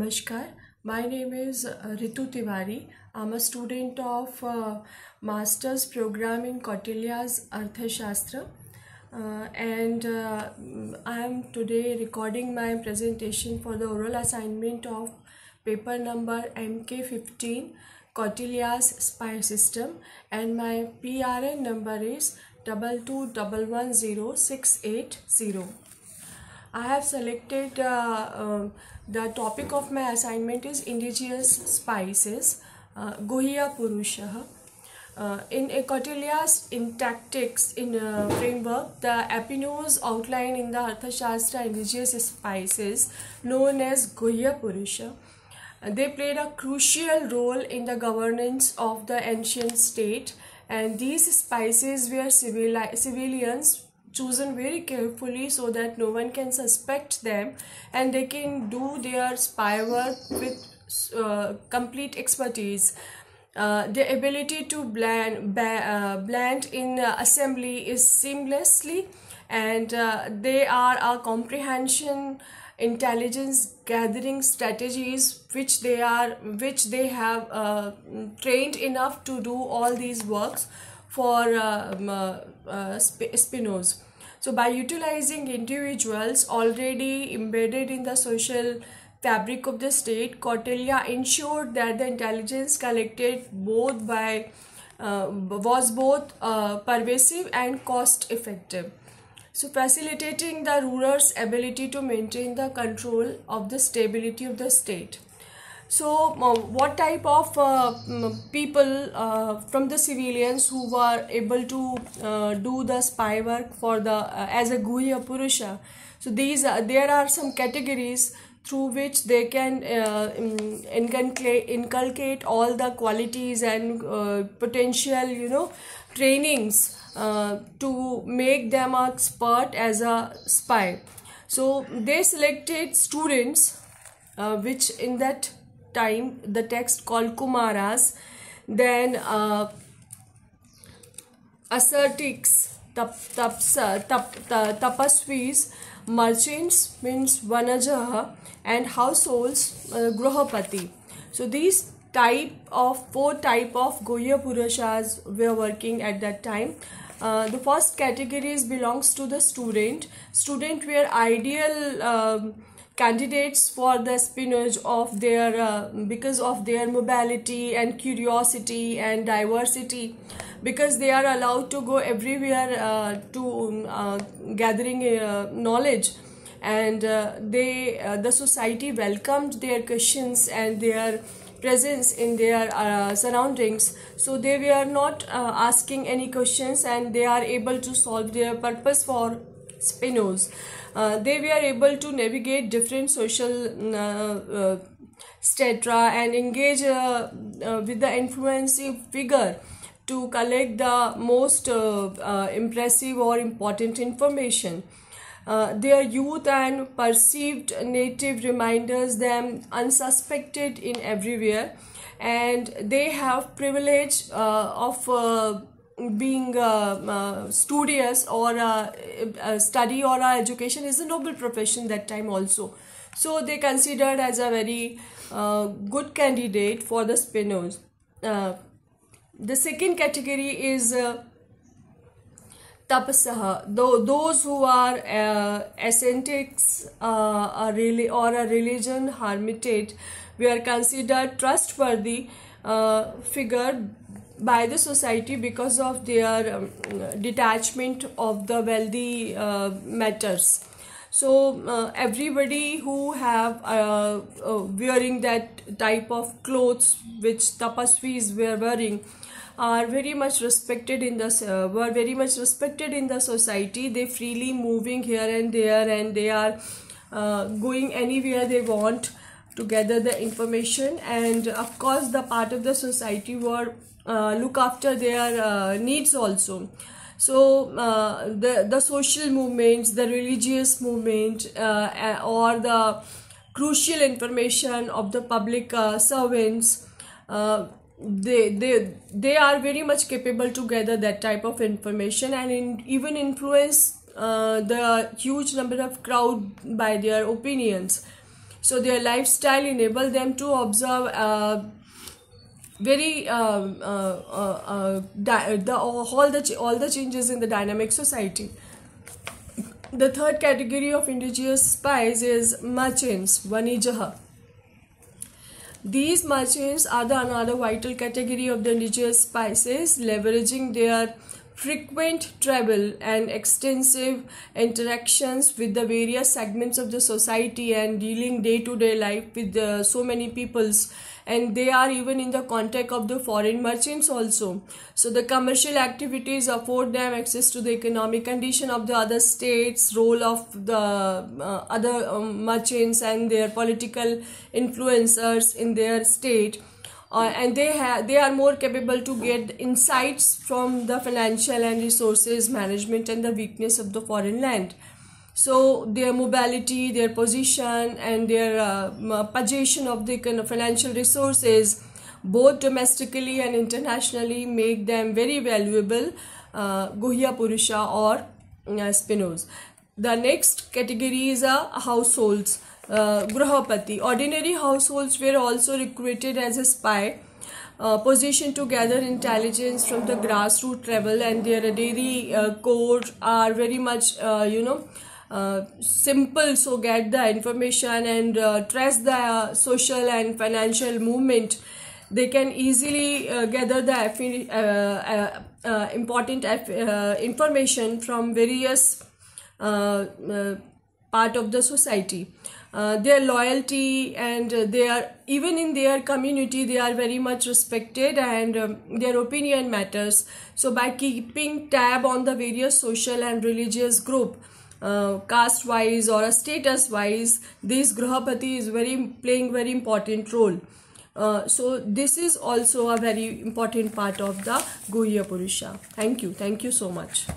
Namaskar, my name is Ritu Tiwari. I'm a student of Master's Program in Kautilya's Arthashastra, and I am today recording my presentation for the oral assignment of paper number MK15 Kautilya's SPY system, and my PRN number is 22110680. I have selected the topic of my assignment is indigenous spices, Guhya Purusha. In Kautilya's in tactics in framework, the epinodes outlined in the Arthashastra indigenous spices known as Guhya Purusha. They played a crucial role in the governance of the ancient state, and these spices were civilians chosen very carefully so that no one can suspect them and they can do their spy work with complete expertise. The ability to blend in assembly is seamlessly, and they are a comprehension intelligence gathering strategies which they have trained enough to do all these works for spinos. So by utilizing individuals already embedded in the social fabric of the state, Kautilya ensured that the intelligence collected was both pervasive and cost effective, so facilitating the ruler's ability to maintain the control of the stability of the state. So what type of people from the civilians who were able to do the spy work for the as a Guhya Purusha? So there are some categories through which they can inculcate all the qualities and potential trainings to make them expert as a spy. So they selected students which in that time the text called Kumaras, then ascetics, tapasvis, merchants means vanajaha, and households grahapati. So these four type of Guhya Purushas were working at that time. The first categories belongs to the student were ideal candidates for the espionage of their because of their mobility and curiosity and diversity, because they are allowed to go everywhere to gathering knowledge, and the society welcomed their questions and their presence in their surroundings. So they were not asking any questions and they are able to solve their purpose for spinos. They were able to navigate different social strata and engage with the influencing figure to collect the most impressive or important information. Their youth and perceived native reminders them unsuspected in everywhere, and they have privilege of being studious, or study or education is a noble profession that time also. So they considered as a very good candidate for the spinos. The second category is tapasaha, those who are ascetics or a religion hermitage were considered trustworthy figure by the society because of their detachment of the wealthy matters. So everybody who have wearing that type of clothes which tapasvis were wearing are very much respected in the society. They freely moving here and there, and they are going anywhere they want to gather the information, and of course the part of the society were look after their needs also. So the social movements, the religious movement, or the crucial information of the public servants, they are very much capable to gather that type of information and even influence the huge number of crowd by their opinions. So their lifestyle enable them to observe all the changes in the dynamic society. The third category of indigenous spies is merchants, vanijah. These merchants are another vital category of the indigenous spices, leveraging their frequent travel and extensive interactions with the various segments of the society and dealing day-to-day life with so many peoples, and they are even in the contact of the foreign merchants also. So the commercial activities afford them access to the economic condition of the other states, role of the other merchants and their political influencers in their state. And they are more capable to get insights from the financial and resources management and the weakness of the foreign land. So their mobility, their position, and their possession of the kind of financial resources, both domestically and internationally, make them very valuable Guhya Purusha or spinos. The next category is households. Grahapati. Ordinary households were also recruited as a spy, positioned to gather intelligence from the grassroots level, and their daily code are very much simple. So get the information and trace the social and financial movement. They can easily gather the important information from various part of the society. Their loyalty and even in their community, they are very much respected, and their opinion matters. So by keeping tab on the various social and religious group, caste wise or a status wise, this Grahapati is playing very important role. So this is also a very important part of the Guhya Purusha. Thank you so much.